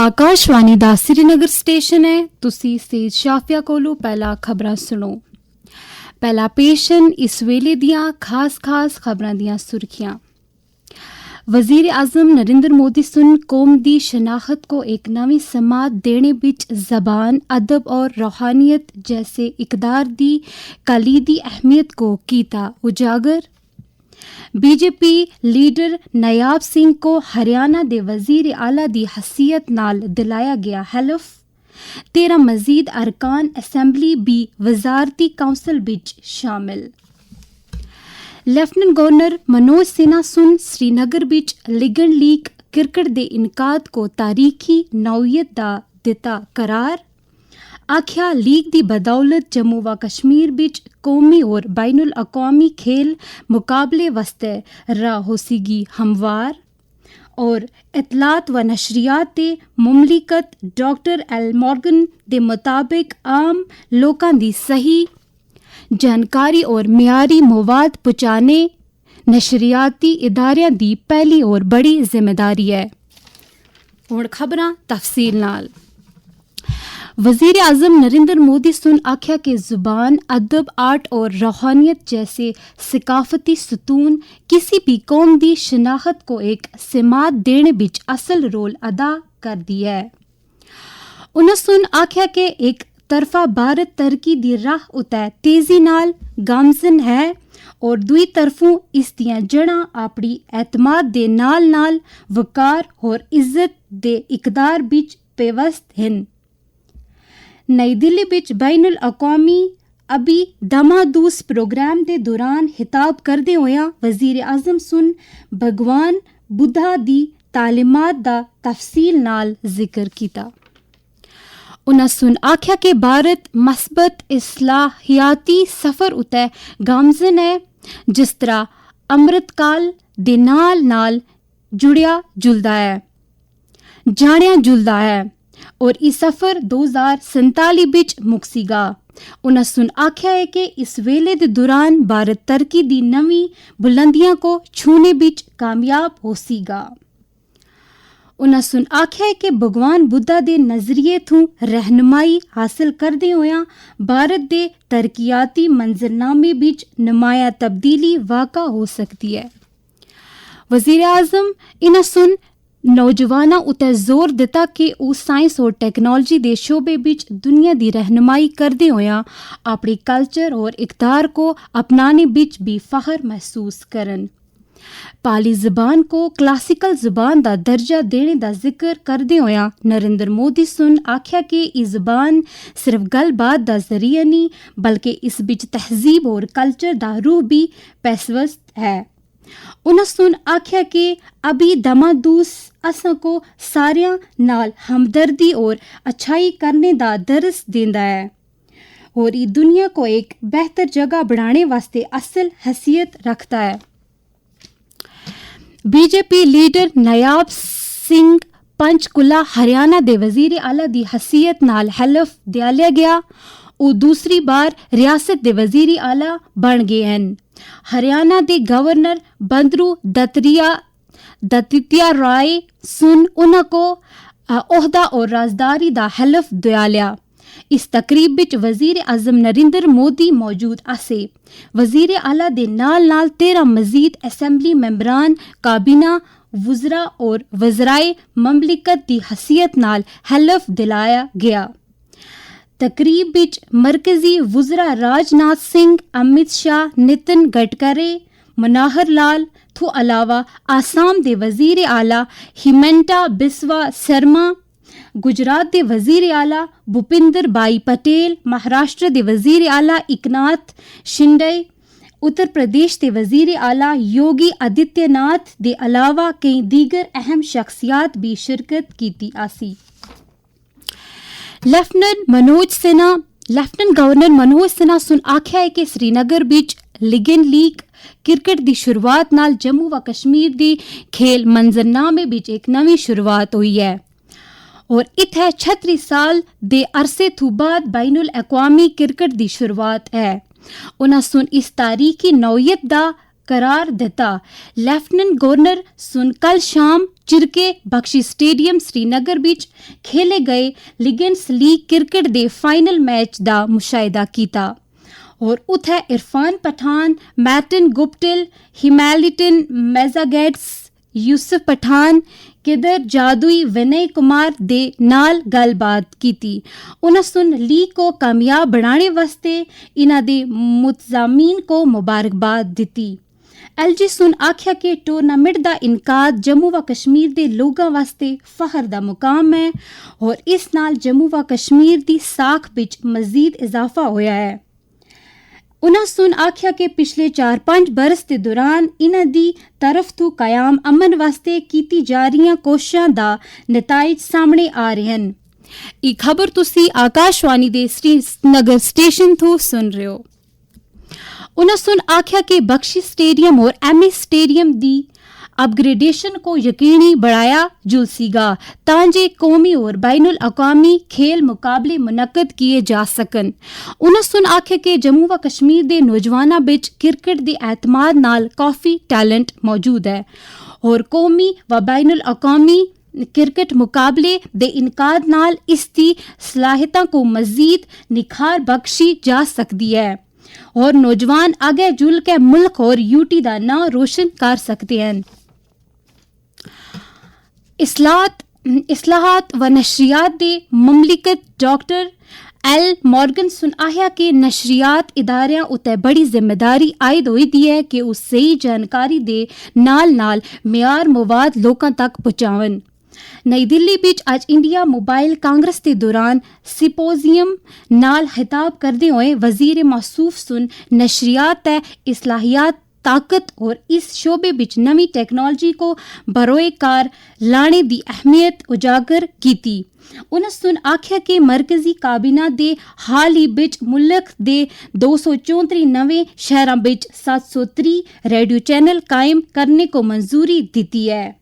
आकाशवाणी दा श्रीनगर स्टेशन है। तुसी सेज शाफिया कोलू पहला खबरां सुनो। पहला पेशन इस वेले दियां खास खबरां दियां सुर्खियां। वजीर आजम नरेंद्र मोदी सुन कौम दी शनाख्त को एक नवी समात देने बिच जबान, अदब और रूहानियत जैसे इकदार दी कलीदी अहमियत को कीता उजागर। बीजेपी लीडर नायाब सिंह को हरियाणा दे वजीर आला दी हसीयत नाल दिलाया गया हलफ। 13 मजीद अरकान असैम्बली भी वजारती काउंसिल बिच शामिल। लेफ्टिनेंट गवर्नर मनोज सिन्हा सुन श्रीनगर बिच लिगन लीग क्रिकेट दे इनकाद को तारीखी नौयत दा दिता करार। आख्या लीग दी बदौलत जम्मू व कश्मीर बिच कौमी और बैनुल अक़वामी खेल मुकाबले वस्ते राह होसीगी हमवार। और इतलात व नशरियात दे मुमलिकत डॉक्टर एल मॉर्गन दे मुताबिक आम लोकां दी सही जानकारी और मियारी मवाद पहुँचाने नशरियाती इदारियां दी पहली और बड़ी जिम्मेदारी है। हुण खबरां तफसील नाल। वजीर आजम नरेंद्र मोदी सुन आख्या के जुबान, अदब, आर्ट और रूहानियत जैसे सकाफती सतून किसी भी कौम दी शनाख्त को एक सिमात देने बिच असल रोल अदा कर दिया है। उन्हें सुन आख्या के एक तरफा भारत तरक्की दी राह उते तेजी नाल गामजन है और दुई तरफों इस दियां जड़ां अपनी एतमाद दे नाल नाल वकार और इज्जत दे इकदार बिच पेवस्त हन। नई दिल्ली बिच बैनुल अक़वामी अभी दमादूस प्रोग्राम दे दौरान खिताब करदे होया वजीर आजम सुन भगवान बुद्धा दी तालीमात दा तफसील नाल जिक्र कीता। उन्हें सुन आख्या के भारत मस्बत इस्लाहियाती सफर उते गामजन है, जिस तरह अमृतकाल दे नाल नाल जुड़िया जुलदा है, जानिया जुलदा है और इस सफर 2047 बिच मुकसीगा। उन्हें सुन आख्या है कि इस वेले दे दौरान भारत तरक्की दी नवी बुलंदियां को छूने बिच कामयाब होसीगा। उन्हें सुन आख्या है कि भगवान बुद्धा दे नजरिए थू रहनुमाई हासिल करदे होया भारत दे तरक्याती मंजरनामे बिच नुमाया तब्दीली वाक़ा हो सकती है। वजीर आजम इन्हें सुन नौजवाना उते जोर दिता कि वो साइंस और टेक्नोलॉजी दे शोबे बिच दुनिया दी रहनुमाई करदे होया अपनी कल्चर और इकदार को अपनाने बिच भी फख्र महसूस करन। पाली ज़बान को क्लासिकल ज़बान दा दर्जा देने दा जिक्र करदे होया नरेंद्र मोदी सुन आख्या कि इस ज़बान सिर्फ गलबात दा जरिया नहीं बल्कि इस बिच तहजीब और कल्चर दा रूह भी पेशवस्त है। उन्हें सुन आख्या कि अभी दमादूस असां को सारियां नाल हमदर्दी और अच्छाई करने दा दर्स देंदा है और ये दुनिया को एक बेहतर जगह बनाने वास्ते असल हैसियत रखता है। बीजेपी लीडर नायाब सिंह पंचकुला हरियाणा दे वजीर आला दी हसीयत नाल हलफ दिया गया और दूसरी बार रियासत दे वजीर आला बन गए हैं। हरियाणा दे गवर्नर बंदरू दत्तिया राय सुन उन्हां को ओहदा और राजदारी दा हलफ दिया। इस तकरीब बिच वजीर आजम नरेंद्र मोदी मौजूद आसे। वजीर आला दे नाल नाल 13 मजीद असैम्बली मेंबरान काबीना वज़रा और वज़राए ममलिकत दी हसीयत नाल हलफ दिलाया गया। तकरीब बिच मरकजी वज़रा राजनाथ सिंह, अमित शाह, नितिन गडकरी, मनोहर लाल तो अलावा आसाम दे वजीर आला हिमंता बिस्वा शर्मा, गुजरात दे वजीर आला भूपिंदर भाई पटेल, महाराष्ट्र दे वजीर आला एकनाथ शिंदे, उत्तर प्रदेश दे वजीर आला योगी आदित्यनाथ दे अलावा कई दीगर अहम शख्सियात भी शिरकत कीती आसी। लेफ्टिनेंट गवर्नर मनोज सिन्हा सुन आख्या है कि श्रीनगर बिच लिगन लीग क्रिकेट दी शुरुआत नाल जम्मू व कश्मीर दी खेल मंजरनामे बिच एक नवी शुरुआत हुई है और इत्थे 36 साल दे अरसे थू बाद बैनुल अक़वामी क्रिकेट दी शुरुआत है। उन्हें सुन इस तारीखी नौयत दा करार दिता। लेफ्टिनेंट गवर्नर सुन कल शाम चिरके बख्शी स्टेडियम श्रीनगर विच खेले गए लिगेंड्स लीग क्रिकेट दे फाइनल मैच दा मुशाहिदा कीता और उत्थे इरफान पठान, मैटन गुप्टिल, हिमैल्टन मेजागेट्स, यूसुफ पठान, किदर जादुई, विनय कुमार दे नाल गलबात कीती। उन्हें सुन लीग को कामयाब बनाने वास्ते इन्हां दे मुतज़ामीन को मुबारकबाद दिती। एलजी सुन आख्या कि टूर्नामेंट दा इनकाद जम्मू व कश्मीर दे लोगां वास्ते फखर दा मुकाम है और इस नाल जम्मू व कश्मीर दी साख विच मजीद इजाफा होया है। उन्हां सुन आख्या कि पिछले 4-5 बरस दे दौरान इन्हां दी तरफ तो कायम अमन वास्ते कीती जा रही कोशिशां दा नताइज सामने आ रहे हैं। ये खबर तुसी आकाशवाणी दे श्रीनगर स्टेशन तो सुन रहे हो। उन्हां सुन आख्या कि बख्शी स्टेडियम और एमए स्टेडियम दी अपग्रेडेशन को यकीनी बढ़ाया जुलसीगा तांजे कौमी और बैनुल अक़वामी खेल मुकाबले मुनक्कद किए जा सकन। उन्हें सुन आखे कि जम्मू व कश्मीर दे नौजवानां बिच क्रिकेट दे एतमाद नाल काफ़ी टैलेंट मौजूद है और कौमी व बैनुल अक़वामी क्रिकेट मुकाबले दे इनकाद नाल इसकी सलाहियतां को मजीद निखार बख्शी जा सकती है और नौजवान आगे जुल के मुल्क और यूटी दा नाम रोशन कर सकते हैं। इस्लाहात व नशरियात दे मुमलिकत डॉक्टर एल मॉर्गन सुन आया कि नशरियात इदारियां उत्ते बड़ी जिम्मेदारी आयद होई दी है कि उस सही जानकारी दे नाल नाल मेयार मवाद लोकां तक पहुंचावन। नई दिल्ली विच आज इंडिया मोबाइल कांग्रेस के दौरान सिपोजियम नाल खिताब करते हुए वजीर मौसूफ सुन नशरियात इस्लाहियात ताकत और इस शोबे विच नवी टेक्नोलॉजी को बरोए कार लाने दी अहमियत उजागर कीती। उन्हें सुन आख्या कि मरकजी काबीना दे हाल ही बिच मुल्क दे 234 नवे शहरां बिच 730 रेडियो चैनल कायम करने को मंजूरी दी है।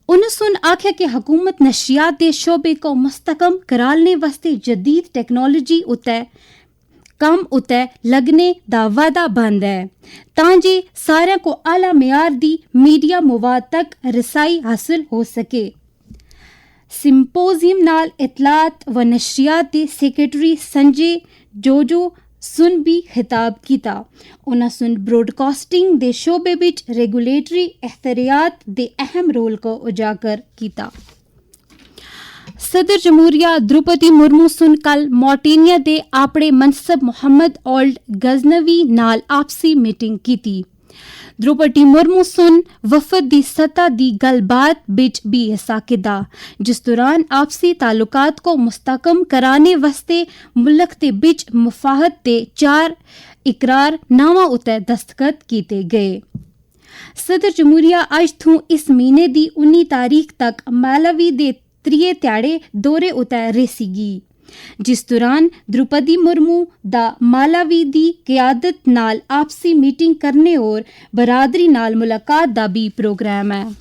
उन्हें सुन आख्या कि हुकूमत नशरियात दे शोबे को मुस्तकम कराने वास्ते जदीद टेक्नोलॉजी कम उते लगने दा वादा बंद है तांजे सारे को आला मेयार दी मीडिया मवाद तक रसाई हासिल हो सके। सिंपोजियम नाल इतलात व नशरियात दे सेक्रेटरी संजय जोजो सुन भी खिताब कीता। उन्हें सुन ब्रॉडकास्टिंग दे शोबे विच रेगुलेटरी एख्तियारियात दे अहम रोल को उजागर कीता। सदर जमहूरिया द्रौपदी मुर्मू सुन कल मॉरिटानिया दे अपने मनसब मोहम्मद ओल्ड गजनवी नाल आपसी मीटिंग कीती। द्रौपदी मुर्मू सुन वफद दी सतह दी गलबात बिच भी हिस्सा कीता जिस दौरान आपसी ताल्लुकात को मुस्तकम कराने वास्ते मुल्क दे बिच मुफाहत दे 4 इकरार नामा उते दस्तखत कीते गए। सदर जमहूरिया अज थू इस महीने दी 19 तारीख तक मालावी दे 3 ध्याड़े दौरे उते रेसीगी जिस दौरान द्रौपदी मुर्मू दा मालावी दी क़यादत नाल आपसी मीटिंग करने और बरादरी नाल मुलाकात दा भी प्रोग्राम है।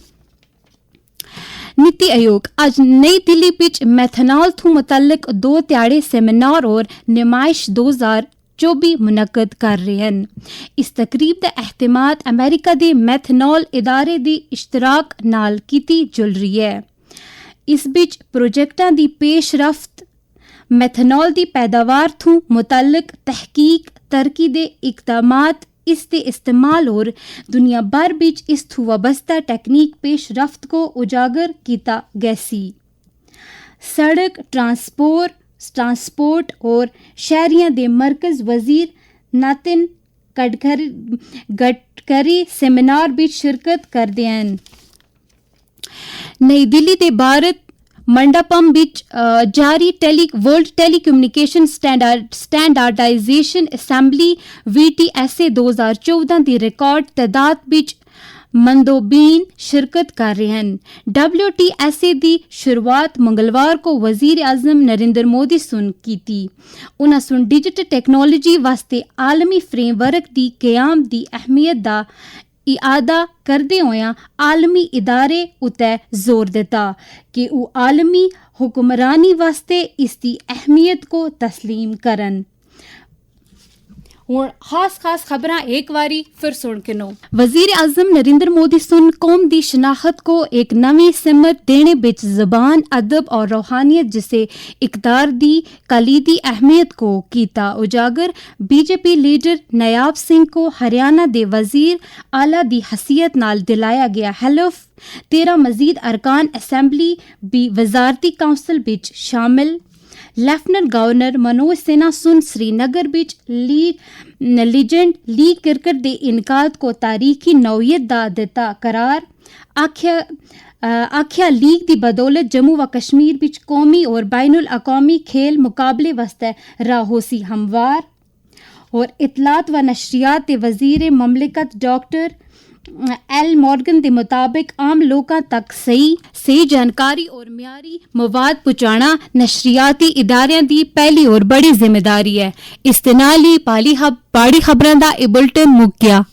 नीति आयोग आज नई दिल्ली विच मेथनॉल थू मुतल्लिक 2 ध्याड़े सेमिनार और नुमाइश 2024 मुनक्कद कर रहे हैं। इस तकरीब दा एहतमाद अमेरिका दे मेथनॉल इदारे दी इश्तराक नाल कीती जुल रही है। इस बिच प्रोजेक्टां दी पेशरफ्त मेथनॉल दी पैदावार थू मुतल्लिक तहकीक तरक्की दे इकदामात इसके इस्तेमाल और दुनिया भर बिच इस थू वाबस्ता टेक्निक पेशरफ्त को उजागर किया गैसी। सड़क ट्रांसपोर्ट और शहरियां दे मरकज वजीर नितिन गडकरी सेमिनार बिच शिरकत करदे हैं। नई दिल्ली दे भारत मंडपम विच जारी world telecommunication standardization assembly VTSA 2014 दी रिकॉर्ड तादाद विच मंदोबीन शिरकत कर रहे हैं। WTSA दी शुरुआत मंगलवार को वजीर आजम नरेंद्र मोदी सुन की। उन्हें सुन डिजिटल टेक्नोलॉजी वास्ते आलमी फ्रेमवर्क दी क़याम दी अहमियत दा इआदा करदे होया आलमी इदारे उते जोर दिता कि वो आलमी हुक्मरानी वास्ते इसकी अहमियत को तस्लीम करन। हुण खास खबरां एक बारी फिर सुन के नो। वजीर आजम नरेंद्र मोदी सुन कौम दी शनाख्त को एक नवी सिमत देने बिच ज़बान, अदब और रूहानियत जिसे इक़दार दी कलीदी अहमियत को कीता उजागर। बीजेपी लीडर नायाब सिंह को हरियाणा दे वजीर आला दी हसीयत नाल दिलाया गया हलफ। 13 मजीद अरकान असैम्बली भी वजारती काउंसिल बिच शामिल। लेफ्टिनेंट गवर्नर मनोज सिन्हा सुन श्रीनगर बिच लीजेंड लीग क्रिकेट दे इनकाद को तारीखी नौयत दा दिता करार। आख्या लीग दी बदौलत जम्मू व कश्मीर बिच कौमी और बैनुल अक़वामी खेल मुकाबले वास्ते राह होसी हमवार। और इतलात व नशरियात दे वजीर ममलिकत डॉक्टर एल मॉर्गन के मुताबिक आम लोगों तक सही जानकारी और म्यारी मवाद पहुंचाना नशरियाती इदारियां दी पहली और बड़ी जिम्मेदारी है। इस दे नाल ही पाड़ी खबरां दा ए बुलेटिन मुक गया।